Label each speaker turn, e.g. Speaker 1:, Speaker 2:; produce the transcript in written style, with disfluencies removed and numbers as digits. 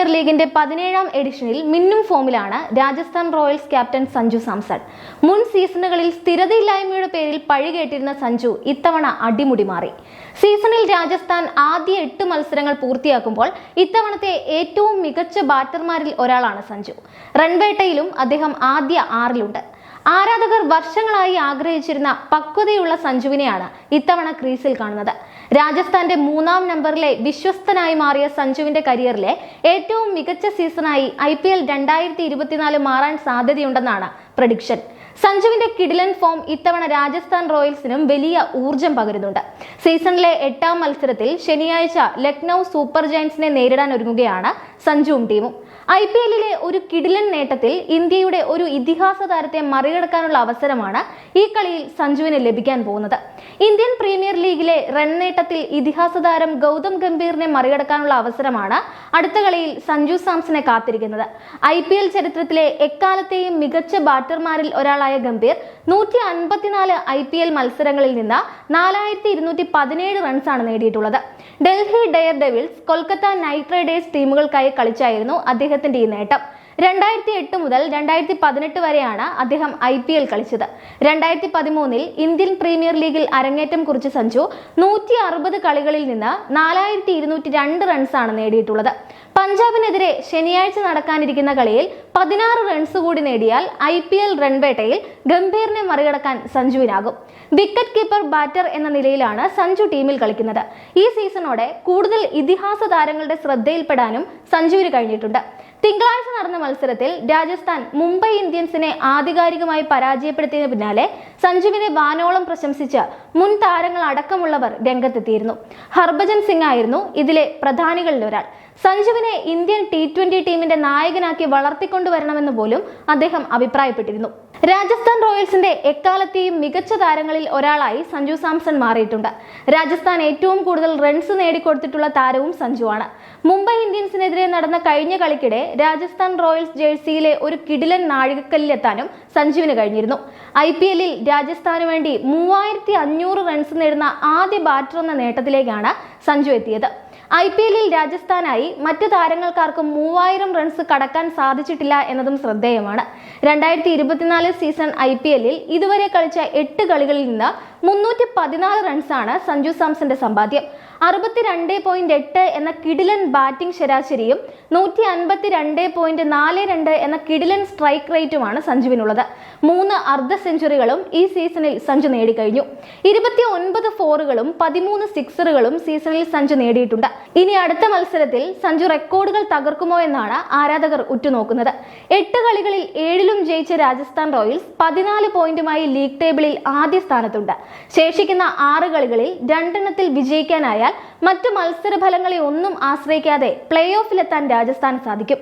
Speaker 1: Premier ലീഗിന്റെ 17ാം എഡിഷനിൽ മിന്നും ഫോമിലാണ് രാജസ്ഥാൻ റോയൽസ് ക്യാപ്റ്റൻ സഞ്ജു സാംസൺ. മുൻ സീസണുകളിൽ സ്ഥിരതയില്ലായ്മയുടെ പേരിൽ പഴികേട്ടിരുന്ന സഞ്ജു ഇത്തവണ അടിമുടി മാറി. സീസണിൽ രാജസ്ഥാൻ ആദ്യ 8 മത്സരങ്ങൾ പൂർത്തിയാക്കുമ്പോൾ ഇത്തവണത്തെ ഏറ്റവും മികച്ച ബാറ്റർമാരിൽ ഒരാളാണ് സഞ്ജു. റൺവേട്ടയിലും അദ്ദേഹം ആദ്യ 6-ലുണ്ട്. ആരാധകർ വർഷങ്ങളായി ആഗ്രഹിച്ചിരുന്ന പക്വതയുള്ള സഞ്ജുവിനെയാണ് ഇത്തവണ ക്രീസിൽ കാണുന്നത്. രാജസ്ഥാന്റെ 3ാം നമ്പറിലെ വിശ്വസ്തനായി മാറിയ സഞ്ജുവിന്റെ കരിയറിലെ ഏറ്റവും മികച്ച സീസണായി IPL 2024 മാറാൻ സാധ്യതയുണ്ടെന്നാണ് പ്രഡിക്ഷൻ. സഞ്ജുവിന്റെ കിടിലൻ ഫോം ഇത്തവണ രാജസ്ഥാൻ റോയൽസിനും വലിയ ഊർജം പകരുന്നുണ്ട്. സീസണിലെ 8ാം മത്സരത്തിൽ ശനിയാഴ്ച ലക്നൌ സൂപ്പർ ജയന്റ്സിനെ നേരിടാൻ ഒരുങ്ങുകയാണ് സഞ്ജുവും ടീമും. IPL-ലെ ഒരു കിടിലൻ നേട്ടത്തിൽ ഇന്ത്യയുടെ ഒരു ഇതിഹാസ താരത്തെ മറികടക്കാനുള്ള അവസരമാണ് ഈ കളിയിൽ സഞ്ജുവിന് ലഭിക്കാൻ പോകുന്നത്. ഇന്ത്യൻ പ്രീമിയർ ലീഗിലെ റൺ നേട്ടത്തിൽ ഇതിഹാസ താരം ഗൗതം ഗംഭീറിനെ മറികടക്കാനുള്ള അവസരമാണ് അടുത്ത കളിയിൽ സഞ്ജു സാംസനെ കാത്തിരിക്കുന്നത്. IPL ചരിത്രത്തിലെ എക്കാലത്തെയും മികച്ച ബാറ്റർമാരിൽ ഒരാളായ ഗംഭീർ 154 IPL മത്സരങ്ങളിൽ നിന്ന് 4217 റൺസാണ് നേടിയിട്ടുള്ളത്. Delhi Daredevils, Kolkata Knight Riders ടീമുകൾക്കായി കളിച്ചായിരുന്നു അദ്ദേഹത്തിന്റെ ഈ നേട്ടം. 2008 മുതൽ 2018 വരെയാണ് അദ്ദേഹം IPL കളിച്ചത്. 2013-ൽ ഇന്ത്യൻ പ്രീമിയർ ലീഗിൽ അരങ്ങേറ്റം കുറിച്ച സഞ്ജു 160 കളികളിൽ നിന്ന് 4202 റൺസാണ് നേടിയിട്ടുള്ളത്. പഞ്ചാബിനെതിരെ ശനിയാഴ്ച നടക്കാനിരിക്കുന്ന കളിയിൽ 16 റൺസ് കൂടി നേടിയാൽ IPL റൺവേട്ടയിൽ ഗംഭീറിനെ മറികടക്കാൻ സഞ്ജുവിനാകും. വിക്കറ്റ് കീപ്പർ ബാറ്റർ എന്ന നിലയിലാണ് സഞ്ജു ടീമിൽ കളിക്കുന്നത്. ഈ സീസണോടെ കൂടുതൽ ഇതിഹാസ താരങ്ങളുടെ ശ്രദ്ധയിൽപ്പെടാനും സഞ്ജുവിന് കഴിഞ്ഞിട്ടുണ്ട്. തിങ്കളാഴ്ച നടന്ന മത്സരത്തിൽ രാജസ്ഥാൻ മുംബൈ ഇന്ത്യൻസിനെ ആധികാരികമായി പരാജയപ്പെടുത്തിയതിന് പിന്നാലെ സഞ്ജുവിനെ വാനോളം പ്രശംസിച്ച് മുൻ താരങ്ങൾ അടക്കമുള്ളവർ രംഗത്തെത്തിയിരുന്നു. ഹർഭജൻ സിംഗ് ആയിരുന്നു ഇതിലെ പ്രധാനികളിൽ ഒരാൾ. സഞ്ജുവിനെ ഇന്ത്യൻ T20 ടീമിന്റെ നായകനാക്കി വളർത്തിക്കൊണ്ടുവരണമെന്ന് പോലും അദ്ദേഹം അഭിപ്രായപ്പെട്ടിരുന്നു. രാജസ്ഥാൻ റോയൽസിന്റെ എക്കാലത്തെയും മികച്ച താരങ്ങളിൽ ഒരാളായി സഞ്ജു സാംസൺ മാറിയിട്ടുണ്ട്. രാജസ്ഥാൻ ഏറ്റവും കൂടുതൽ റൺസ് നേടിക്കൊടുത്തിട്ടുള്ള താരവും സഞ്ജുവാണ്. മുംബൈ ഇന്ത്യൻസിനെതിരെ നടന്ന കഴിഞ്ഞ കളിക്കിടെ രാജസ്ഥാൻ റോയൽസ് ജേഴ്സിയിലെ ഒരു കിടിലൻ നാഴികക്കല്ലിലെത്താനും സഞ്ജുവിന് കഴിഞ്ഞിരുന്നു. IPL-ൽ രാജസ്ഥാനു വേണ്ടി 3500 റൺസ് നേടുന്ന ആദ്യ ബാറ്റർ എന്ന നേട്ടത്തിലേക്കാണ് സഞ്ജു എത്തിയത്. IPL-ൽ രാജസ്ഥാനായി മറ്റു താരങ്ങൾക്കാർക്കും 3000 റൺസ് കടക്കാൻ സാധിച്ചിട്ടില്ല എന്നതും ശ്രദ്ധേയമാണ്. 2024 സീസൺ IPL-ൽ ഇതുവരെ കളിച്ച 8 കളികളിൽ നിന്ന് 314 റൺസാണ് സഞ്ജു സാംസന്റെ സമ്പാദ്യം. 62.8 എന്ന കിടിലൻ ബാറ്റിംഗ് ശരാശരിയും 152.42 എന്ന കിടിലൻ സ്ട്രൈക്ക് റേറ്റുമാണ് സഞ്ജുവിനുള്ളത്. 3 അർദ്ധ സെഞ്ചുറികളും ഈ സീസണിൽ സഞ്ജു നേടിക്കഴിഞ്ഞു. 29 ഫോറുകളും 13 സിക്സറുകളും സീസണിൽ സഞ്ജു നേടിയിട്ടുണ്ട്. ഇനി അടുത്ത മത്സരത്തിൽ സഞ്ജു റെക്കോർഡുകൾ തകർക്കുമോ എന്നാണ് ആരാധകർ ഉറ്റുനോക്കുന്നത്. 8 കളികളിൽ 7-ലും ജയിച്ച രാജസ്ഥാൻ റോയൽസ് 14 പോയിന്റുമായി ലീഗ് ടേബിളിൽ ആദ്യ സ്ഥാനത്തുണ്ട്. ശേഷിക്കുന്ന 6 കളികളിൽ 2 വിജയിക്കാനായാൽ മറ്റു മത്സരഫലങ്ങളെ ഒന്നും ആശ്രയിക്കാതെ പ്ലേ ഓഫിലെത്താൻ രാജസ്ഥാന് സാധിക്കും.